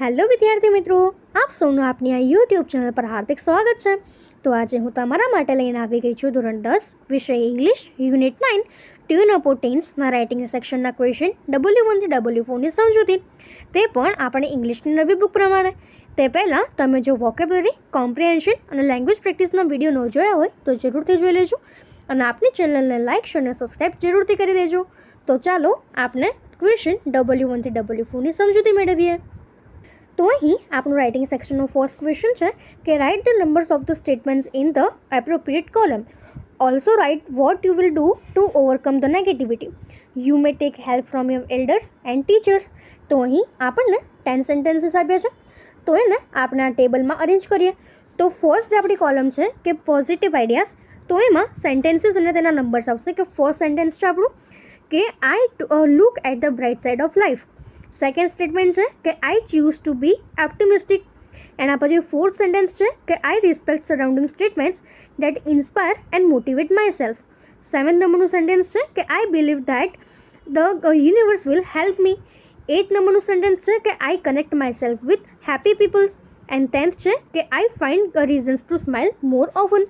Hello વિદ્યાર્થી મિત્રો, આપ સૌનું આપની આ યુટ્યુબ ચેનલ પર હાર્દિક સ્વાગત છે. તો આજે હું તમારા માટે લઈને આવી ગઈ છું ધોરણ 10 વિષય ઇંગ્લિશ યુનિટ 9 ટ્યુન ઓફ ટેન્સના રાઇટિંગ સેક્શનના ક્વેશ્ચન W1 થી W4ની સમજૂતી, તે પણ આપણે ઇંગ્લિશની નવી બુક પ્રમાણે. તે પહેલાં તમે જો વોકેબ્યુલરી, કોમ્પ્રિહેન્શન અને લેંગ્વેજ પ્રેક્ટિસના વિડીયો ન જોયા હોય તો જરૂરથી જોઈ લેજો અને આપની ચેનલને લાઇક અને સબસ્ક્રાઈબ જરૂરથી કરી દેજો. તો ચાલો આપણે ક્વેશ્ચન W1 થી W4ની સમજૂતી મેળવીએ. તો અહીં આપણું રાઇટિંગ સેક્શનનો ફર્સ્ટ ક્વેશ્ચન છે કે write the numbers of the statements in the appropriate column. Also write what you will do to overcome the negativity. You may take help from your elders and teachers. તો અહીં આપણને 10 sentences આપ્યા છે, તો એને આપણે આ ટેબલમાં અરેન્જ કરીએ. તો ફર્સ્ટ આપણી કોલમ છે કે પોઝિટિવ આઈડિયાઝ, તો એમાં સેન્ટેન્સીસ અને તેના નંબર્સ આવશે. કે ફર્સ્ટ સેન્ટેન્સ છે આપણું કે I look at the bright side of life. Second statement છે કે I choose to be optimistic. એના પછી ફોર્થ સેન્ટેન્સ છે કે I respect surrounding statements that inspire and motivate myself. Seventh નંબરનું સેન્ટેન્સ છે કે I believe that the universe will help me. 8 નંબરનું સેન્ટેન્સ છે કે I connect myself with happy peoples. And 10th છે કે I find reasons to smile more often.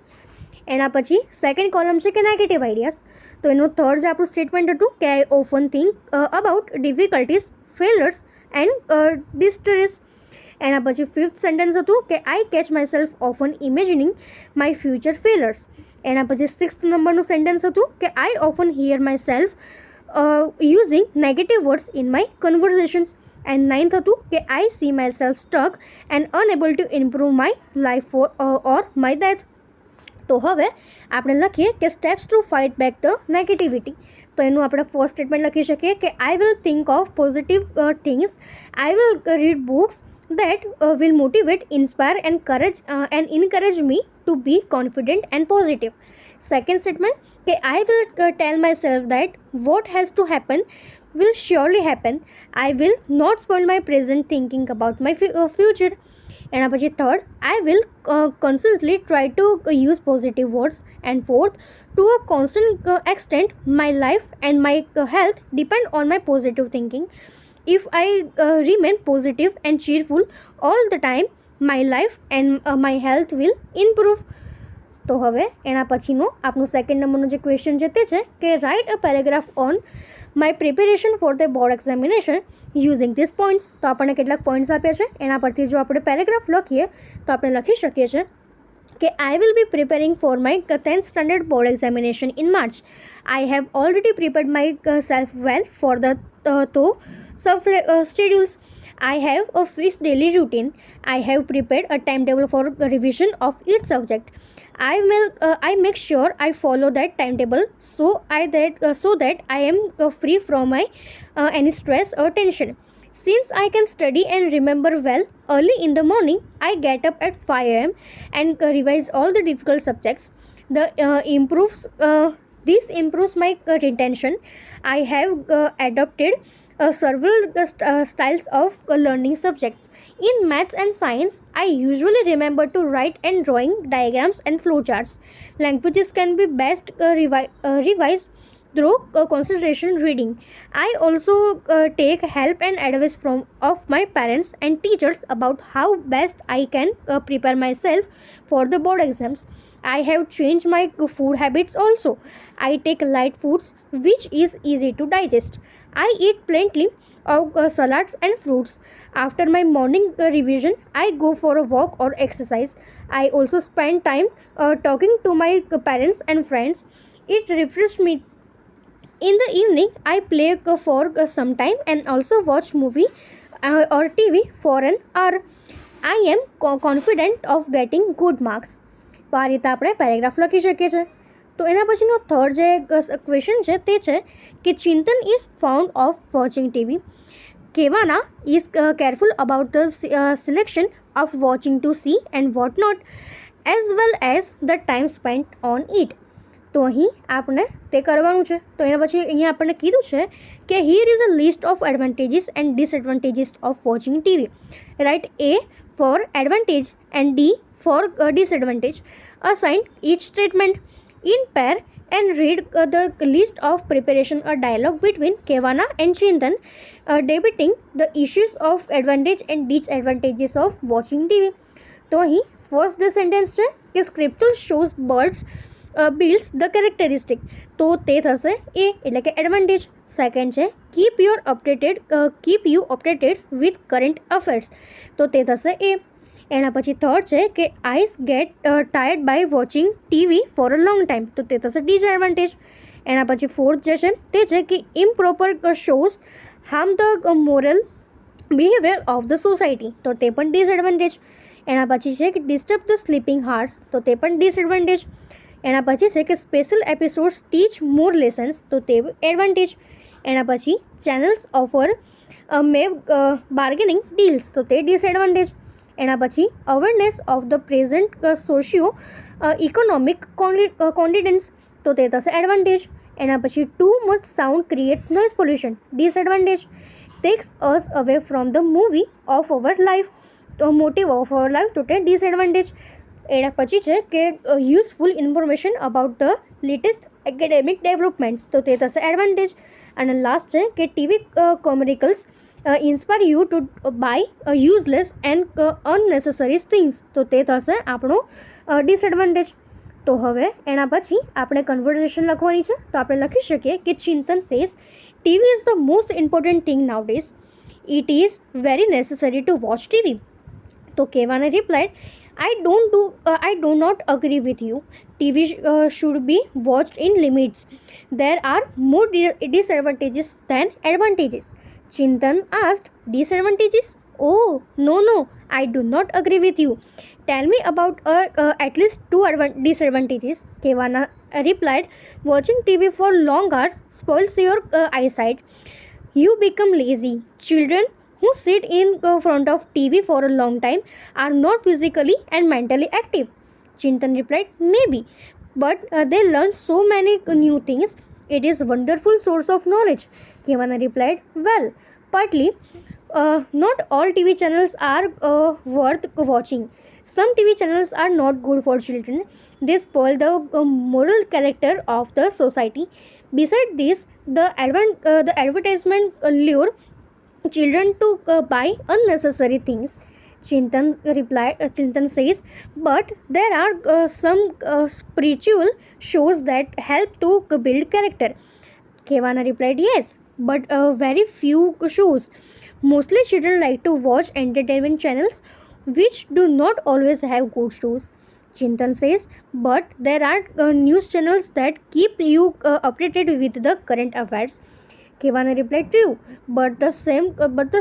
એના પછી સેકન્ડ કોલમ છે કે નેગેટિવ આઈડિયાઝ. તો એનું થર્ડ જે આપણું સ્ટેટમેન્ટ હતું કે I often think about difficulties, failures and distress. એના પછી ફિફ્થ સેન્ટેન્સ હતું કે I catch myself often imagining my future failures. એના પછી સિક્સ્થ નંબરનું સેન્ટેન્સ હતું કે I often hear myself using negative words in my conversations. And ninth હતું કે I see myself stuck and unable to improve my life or my death. તો હવે આપણે લખીએ કે steps to fight back the negativity. તો એનું આપણે ફર્સ્ટ સ્ટેટમેન્ટ લખી શકીએ કે I will think of positive things, I will read books that will motivate, inspire and encourage me to be confident and positive. Second statement કે I will tell myself that what has to happen will surely happen. I will not spoil my present thinking about my future. એના પછી third, I will consciously try to use positive words. And fourth, to a constant extent my life and my health depend on my positive thinking. If I remain positive and cheerful all the time, my life and my health will improve. તો હવે એના પછીનો આપણું second નંબરનો જે question છે તે છે કે write a paragraph on my preparation for the board examination using this points. તો આપણને કેટલાક પોઈન્ટ્સ આપ્યા છે, એના પરથી જો આપણે પેરેગ્રાફ લખીએ તો આપણે લખી શકીએ છીએ કે I will be preparing for my 10th standard board examination in March. I have already prepared my self well for the schedules. I have a fixed daily routine. I have prepared a timetable for revision of each subject. I make sure I follow that timetable so that I am free from any stress or tension. Since I can study and remember well early in the morning, I get up at 5 a.m. and revise all the difficult subjects. This improves my retention. I have adopted several styles of learning subjects. In maths and science, I usually remember to write and drawing diagrams and flowcharts. Languages can be best revised through concentration reading. I also take help and advice of my parents and teachers about how best I can prepare myself for the board exams. I have changed my food habits also. I take light foods which is easy to digest. I eat plenty of salads and fruits. After my morning revision, I go for a walk or exercise. I also spend time talking to my parents and friends. It refreshes me. In the evening, I play for some time and also watch movie or TV for an hour. I am confident of getting good marks. તો આ રીતે આપણે paragraph લખી શકીએ છીએ. તો એના પછીનો થર્ડ જે ક્વેશ્ચન છે તે છે કે Chintan is found of watching TV. કેવાના is careful about the selection of watching to see and what not as well as the time spent on it. તો અહીં આપણે તે કરવાનું છે. તો એના પછી અહીંયા આપણને કીધું છે કે here is a list of advantages and disadvantages of watching TV. Write A for advantage and D for disadvantage. Assign each statement in pair and read the list of preparation a dialogue between Kevana and Chintan, debating the issues of advantage and disadvantages of watching TV. તો અહીં first the sentence છે કે scripture shows birds builds the characteristic, તો તે થશે A એટલે કે advantage. Second છે keep you updated with current affairs, તો તે થશે એ. એના પછી થર્ડ છે કે eyes get tired by watching TV for a long time, તો તે થશે ડિસએડવાન્ટેજ. એના પછી ફોર્થ જે છે તે છે કે improper shows harm the moral behaviour of the society, તો તે પણ ડિસએડવાન્ટેજ. એના પછી છે કે ડિસ્ટર્બ ધ સ્લીપિંગ હાર્સ, તો તે પણ ડિસએડવાન્ટેજ. એના પછી છે કે સ્પેશિયલ એપિસોડ્સ ટીચ મોર લેસન્સ, તો તે એડવાન્ટેજ. એના પછી ચેનલ્સ ઓફર બાર્ગેનિંગ ડીલ્સ, તો તે ડિસએડવાન્ટેજ. એના પછી awareness of the present socio economic confidence, તો તે થશે એડવાન્ટેજ. એના પછી too much sound creates noise pollution, disadvantage. Takes us away from the movie of our life, તો મોટિવ ઓફ અવર લાઈફ, તો તે ડિસએડવાન્ટેજ. એના પછી છે કે useful information about the latest academic developments, તો તે થશે એડવાન્ટેજ. અને લાસ્ટ છે કે TV commercials inspire you to buy useless and unnecessary things, તો તે થશે આપણો ડિસએડવાન્ટેજ. તો હવે એના પછી આપણે કન્વર્ઝેશન લખવાની છે, તો આપણે લખી શકીએ કે Chintan says TV is the most important thing nowadays, it is very necessary to watch TV. તો કહેવાને replied, I do not agree with you. TV should be watched in limits. There are more disadvantages than advantages. Chintan asked, disadvantages? Oh, no, I do not agree with you. Tell me about at least two disadvantages. Kevana replied, watching TV for long hours spoils your eyesight. You become lazy. Children who sit in front of TV for a long time are not physically and mentally active. Chintan replied, maybe, but they learn so many new things. It is a wonderful source of knowledge. Kevana replied, well, partly. Not all TV channels are worth watching. Some TV channels are not good for children. They spoil the moral character of the society. Besides this, the advertisement lure children to buy unnecessary things. Chintan says, but there are some spiritual shows that help to build character. Kevana replied, yes, but very few shows. Mostly children like to watch entertainment channels which do not always have good shows. Chintan says, but there are news channels that keep you updated with the current affairs. Kevana replied, true, but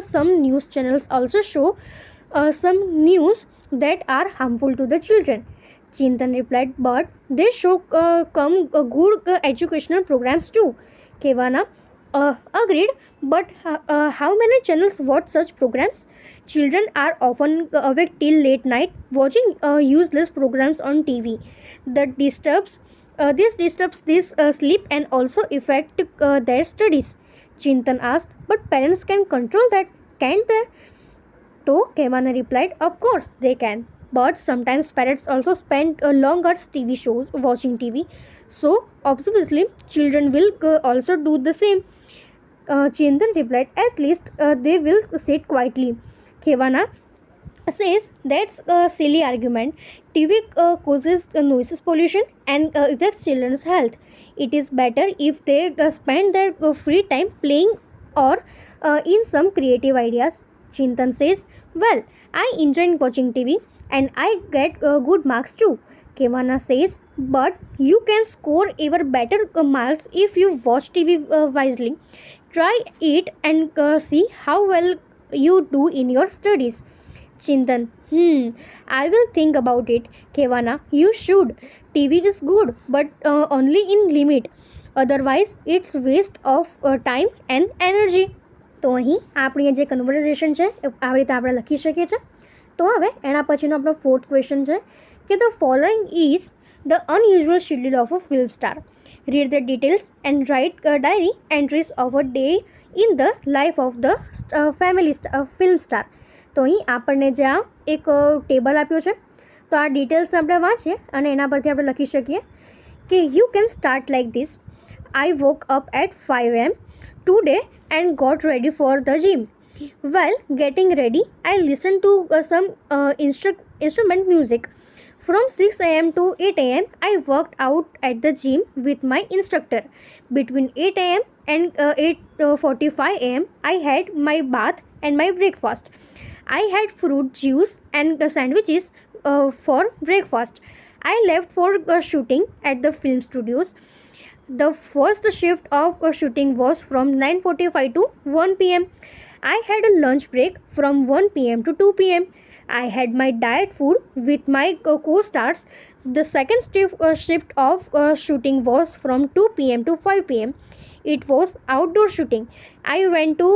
some news channels also show some news that are harmful to the children. Chintan replied, but they show good educational programs too. Kevana agreed, but how many channels watch such programs? Children are often awake till late night watching useless programs on TV. This disturbs sleep and also affect their studies. Chintan asked, but parents can control that, can't they? So Kevana replied, of course they can. But sometimes parents also spend long hours TV shows watching TV. So obviously children will also do the same. Chintan replied, at least they will sit quietly. Kevana says that's a silly argument. TV causes noise pollution and affects children's health. It is better if they spend their free time playing or in some creative ideas. Chintan says, well, I enjoy watching TV and I get good marks too. Kevana says, but you can score even better marks if you watch TV wisely. Try it and see how well you do in your studies. Chintan, I will think about it. Kevana, you should. TV is good, but only in limit. Otherwise, it's waste of time and energy. તો અહીં આપણી જે conversion છે આવી રીતે આપણે લખી શકીએ છીએ. તો હવે એના પછીનો આપણો ફોર્થ ક્વેશ્ચન છે કે the following is the unusual schedule of a film star. Read the details and write diary entries of a day in the life of the film star. તો અહીં આપણને જે આ એક ટેબલ આપ્યો છે તો આ ડિટેલ્સ આપણે વાંચીએ અને એના પરથી આપણે લખી શકીએ કે you can start like this. I woke up at 5 a.m. today and got ready for the gym. While getting ready, I listened to some instrument music. From 6 a.m. to 8 a.m., I worked out at the gym with my instructor. Between 8 a.m. and 8:45 a.m., I had my bath and my breakfast. I had fruit juice and sandwiches for breakfast. I left for shooting at the film studios. The first shift of shooting was from 9:45 to 1 p.m. I had a lunch break from 1 p.m. to 2 p.m. I had my diet food with my co-stars. The second shift of shooting was from 2 p.m. to 5 p.m. It was outdoor shooting. I went to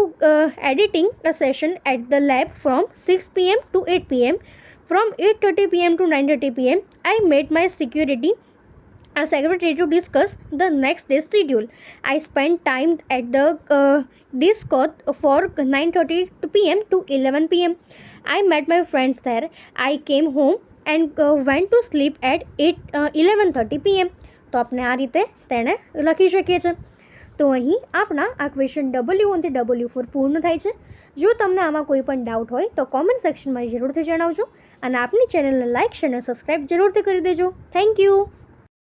editing a session at the lab from 6 p.m. to 8 p.m. From 8:30 p.m. to 9:30 p.m. I met my secretary to discuss the next day's schedule. I spent time at the Discord for 9:30 p.m. to 11 p.m. I met my friends there. I came home and went to sleep at 11:30 p.m. તો આપણે આ રીતે તેને લખી શકીએ છીએ. તો અહીં આપણા આ ક્વેશ્ચન W1 થી W4 પૂર્ણ થાય છે. જો તમને આમાં કોઈ પણ ડાઉટ હોય તો કોમેન્ટ સેક્શનમાં જરૂરથી જણાવજો અને આપની ચેનલને લાઇક શેર અને સબસ્ક્રાઈબ જરૂરથી કરી દેજો. Thank you.